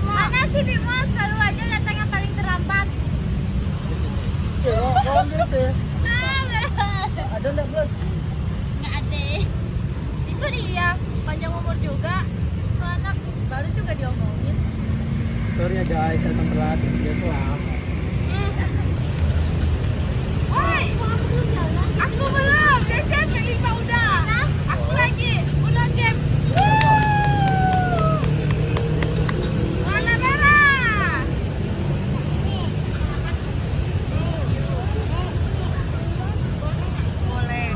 Mana sih Bimo? Selalu aja datang yang paling terlambat. Ada nggak Blas? Nggak ada. Itu dia, panjang umur juga. Tuh anak baru juga diomongin. Sorry ya guys, saya telat. Dia telat. Woi, aku belum jalan. Aku belum. Dia yang 5 udah. Aku lagi. Udah game. Warna merah. Boleh.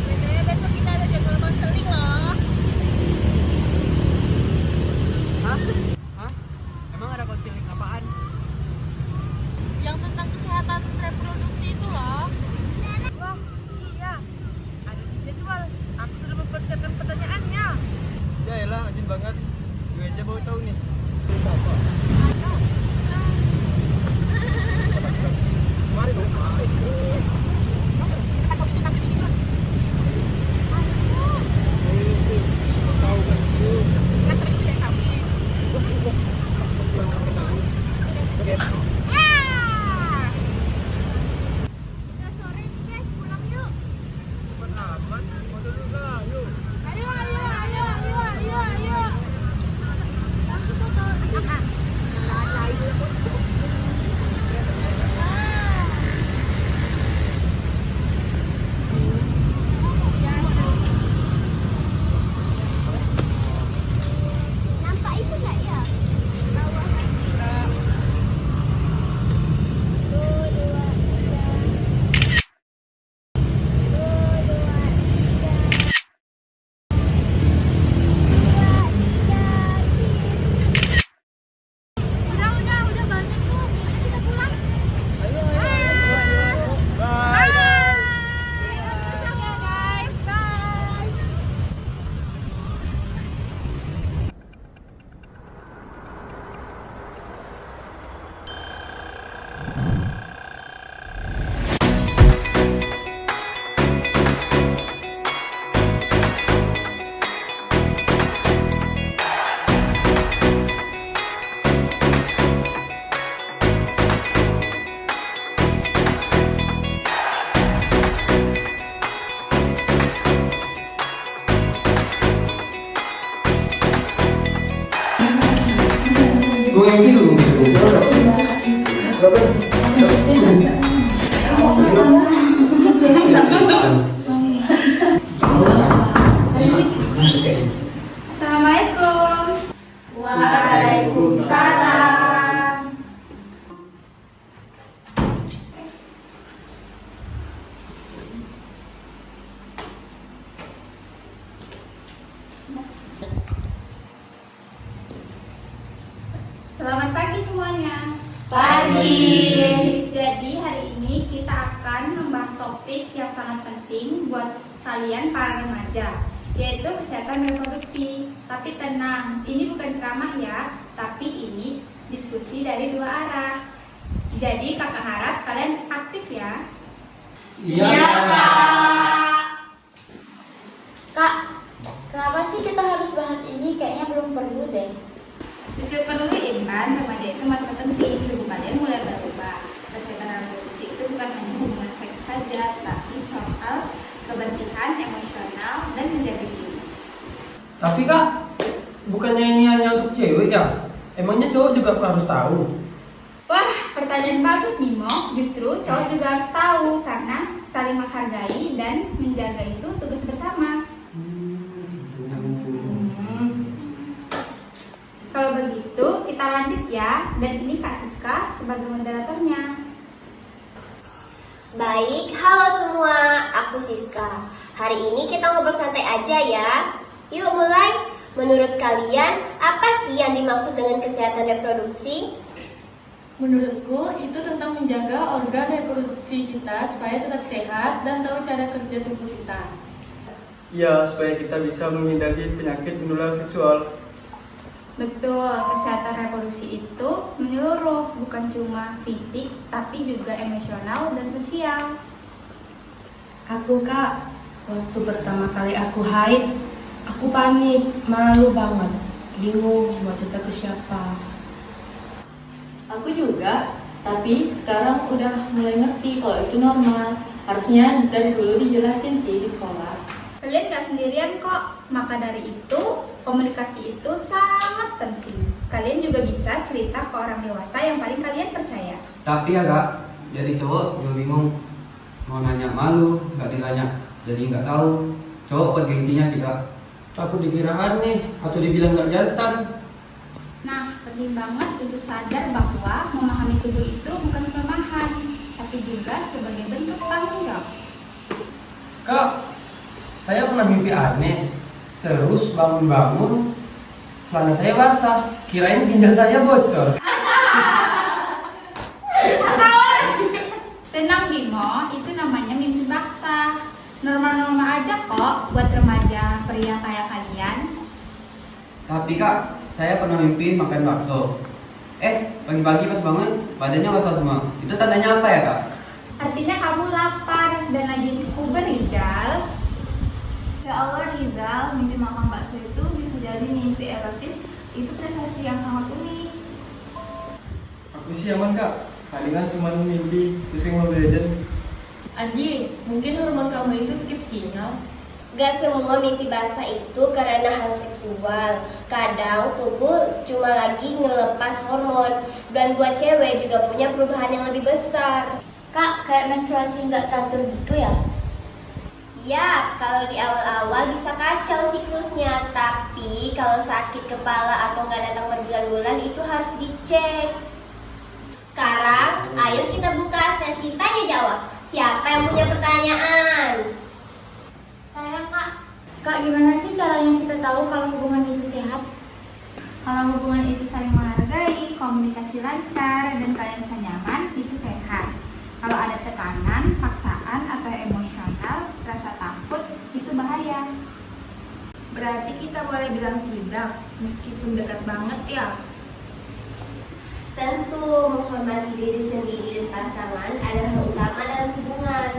Biasanya besok kita ada jadwal konseling loh. Hah? Emang ada konseling apaan? Yang tentang kesehatan reproduksi itu loh. Wah, iya. Ada di jadwal. Aku sudah mempersiapkan pertanyaannya. Ya elah, rajin banget. Gue aja baru tahu nih. Mari dong. Tahu kan? Oke. Udah sore nih guys, pulang yuk. Cepat amat. Mau dulu enggak? Yuk. Ayo. Aku tuh tahu. Nampak itu nggak ya? Udah banyak tuh. Ayo kita pulang. Ayo. Bye. Bye. Pulang ya guys. Bye. semuanya. Pagi. Jadi hari ini kita akan membahas topik yang sangat penting buat kalian para remaja, yaitu kesehatan reproduksi. Tapi tenang, ini bukan ceramah ya, tapi ini diskusi dari dua arah. Jadi kakak harap kalian aktif ya. Iya, Kak. Kak, kenapa sih kita harus bahas ini? Kayaknya belum perlu deh. Justru perluin kan, remaja itu masa penting, tubuh kalian mulai berubah. Kesehatan reproduksi itu bukan hanya hubungan seks saja, tapi soal kebersihan emosional dan menjaga diri. Tapi kak, bukannya ini hanya untuk cewek ya? Emangnya cowok juga harus tahu? Wah, pertanyaan bagus Bimo. Justru cowok juga harus tahu karena saling menghargai dan menjaga itu tugas bersama. Kalau begitu, kita lanjut ya. Dan ini Kak Siska sebagai moderatornya. Baik, halo semua, aku Siska. Hari ini kita ngobrol santai aja ya. Yuk mulai. Menurut kalian, apa sih yang dimaksud dengan kesehatan reproduksi? Menurutku itu tentang menjaga organ reproduksi kita supaya tetap sehat dan tahu cara kerja tubuh kita. Iya, supaya kita bisa menghindari penyakit menular seksual. Betul, kesehatan reproduksi itu menyeluruh, bukan cuma fisik, tapi juga emosional dan sosial. Aku kak, waktu pertama kali aku haid, aku panik, malu banget, bingung mau cerita ke siapa. Aku juga, tapi sekarang udah mulai ngerti kalau itu normal. Harusnya dari dulu dijelasin sih di sekolah. Kalian gak sendirian kok, maka dari itu komunikasi itu sangat penting. Kalian juga bisa cerita ke orang dewasa yang paling kalian percaya. Tapi ya kak, jadi cowok juga bingung. Mau nanya malu, nggak ditanya, jadi nggak tahu. Cowok buat gengsinya sih kak. Takut dikira aneh atau dibilang nggak jantan. Nah, penting banget untuk sadar bahwa memahami tubuh itu bukan kelemahan, tapi juga sebagai bentuk tanggung jawab. Kak, saya pernah mimpi aneh. Terus bangun-bangun, celana saya basah. Kirain ginjal saya bocor. Tenang Bimo, itu namanya mimpi basah. Normal-normal aja kok buat remaja pria kayak kalian. Tapi kak, saya pernah mimpi makan bakso. Pagi-pagi pas bangun, badannya basah semua. Itu tandanya apa ya kak? Artinya kamu lapar dan lagi puber, Rizal. Ya Allah Rizal, mimpi makan bakso itu bisa jadi mimpi erotis. Itu prestasi yang sangat unik. Aku sih aman kak. Palingan cuma mimpi pusing Mobile Legends. Adi, mungkin hormon kamu itu skip sinyal. Gak semua mimpi basah itu karena hal seksual. Kadang tubuh cuma lagi ngelepas hormon. Dan buat cewek juga punya perubahan yang lebih besar. Kak, kayak menstruasi nggak teratur gitu ya? Ya, kalau di awal-awal bisa kacau siklusnya. Tapi kalau sakit kepala atau nggak datang berbulan-bulan itu harus dicek. Sekarang, ayo kita buka sesi tanya jawab. Siapa yang punya pertanyaan? Saya Kak. Kak, gimana sih caranya kita tahu kalau hubungan itu sehat? Kalau hubungan itu saling menghargai, komunikasi lancar, dan kalian bisa nyaman, itu sehat. Kalau ada tekanan, paksaan, atau emosional, rasa takut, itu bahaya. Berarti kita boleh bilang tidak, meskipun dekat banget ya. Tentu, menghormati diri sendiri dan pasangan adalah hal utama dalam hubungan.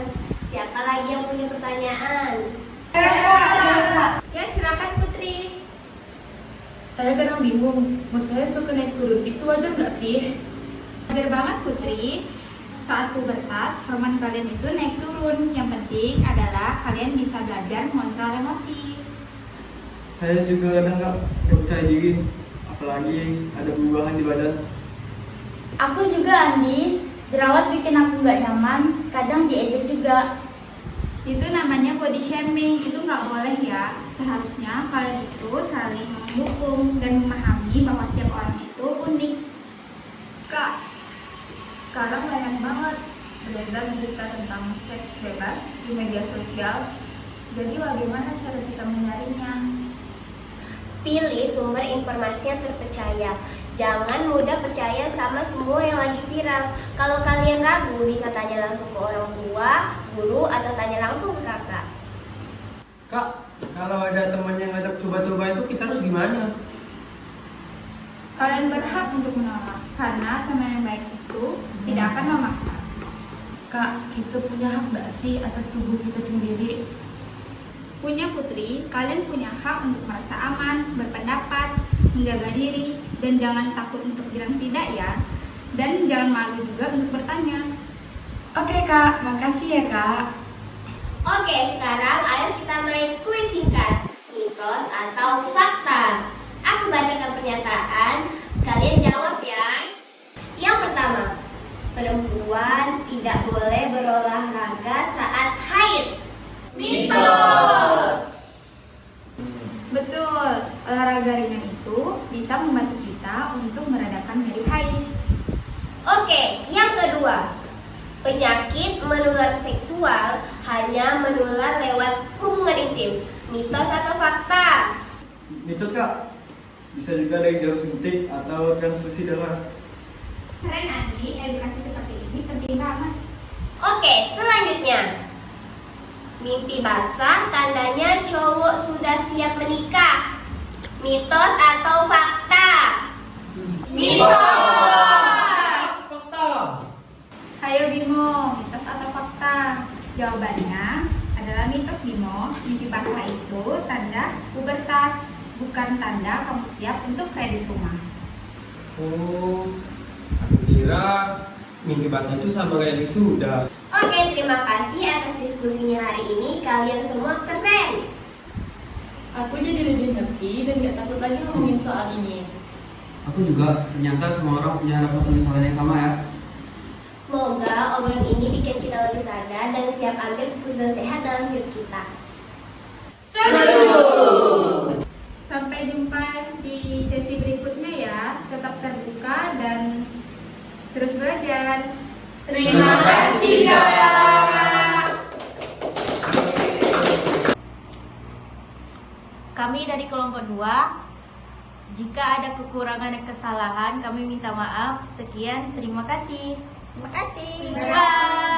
Siapa lagi yang punya pertanyaan? Ya, silakan Putri. Saya kadang bingung, mood saya suka naik turun, itu wajar nggak sih? Wajar banget Putri. Saat pubertas, hormon kalian itu naik turun. Yang penting adalah kalian bisa belajar mengontrol emosi. Saya juga kadang nggak percaya diri. Apalagi ada perubahan di badan. Aku juga Andi. Jerawat bikin aku nggak nyaman. Kadang diejek juga. Itu namanya body shaming, itu nggak boleh ya. Seharusnya kalian itu saling mendukung dan memahami bahwa setiap orang itu unik. Kak, sekarang banyak banget beredar berita tentang seks bebas di media sosial. Jadi bagaimana cara kita menyaringnya? Pilih sumber informasi yang terpercaya. Jangan mudah percaya sama semua yang lagi viral. Kalau kalian ragu, bisa tanya langsung ke orang tua, guru, atau tanya langsung ke kakak. Kak, kalau ada teman yang ngajak coba-coba itu kita harus gimana? Kalian berhak untuk menolak, karena teman yang baik itu tidak akan memaksa. Kak, kita punya hak gak sih atas tubuh kita sendiri? Punya Putri, kalian punya hak untuk merasa aman, berpendapat, menjaga diri, dan jangan takut untuk bilang tidak ya. Dan jangan malu juga untuk bertanya. Oke Kak, makasih ya Kak. Oke, sekarang ayo kita main kuis singkat. Mitos atau fakta? Aku bacakan pernyataan, kalian jawab ya. Yang pertama, perempuan tidak boleh berolahraga saat haid. Mitos. Betul, olahraga ringan itu bisa membantu kita untuk meredakan nyeri haid. Oke, yang kedua, penyakit menular seksual hanya menular lewat hubungan intim. Mitos atau fakta? Mitos kak, bisa juga dari jarum suntik atau transfusi darah. Keren Andi, edukasi seperti ini penting banget. Oke, selanjutnya. Mimpi basah tandanya cowok sudah siap menikah. Mitos atau fakta? Fakta. Ayo Bimo, mitos atau fakta? Jawabannya adalah mitos Bimo. Mimpi basah itu tanda pubertas, bukan tanda kamu siap untuk kredit rumah. Oh, aku kira mimpi basah itu sama kayak wisuda. Oke, terima kasih atas diskusinya hari ini. Kalian semua keren. Aku jadi lebih ngerti dan gak takut lagi ngomongin soal ini. Aku juga, ternyata semua orang punya rasa penyesalan yang sama ya. Semoga obrolan ini bikin kita lebih sadar dan siap ambil keputusan sehat dalam hidup kita. Sampai jumpa di sesi berikutnya ya. Tetap terbuka dan terus belajar. Terima kasih Kak. Kami dari kelompok 2, jika ada kekurangan dan kesalahan kami minta maaf. Sekian, terima kasih. Terima kasih. Bye.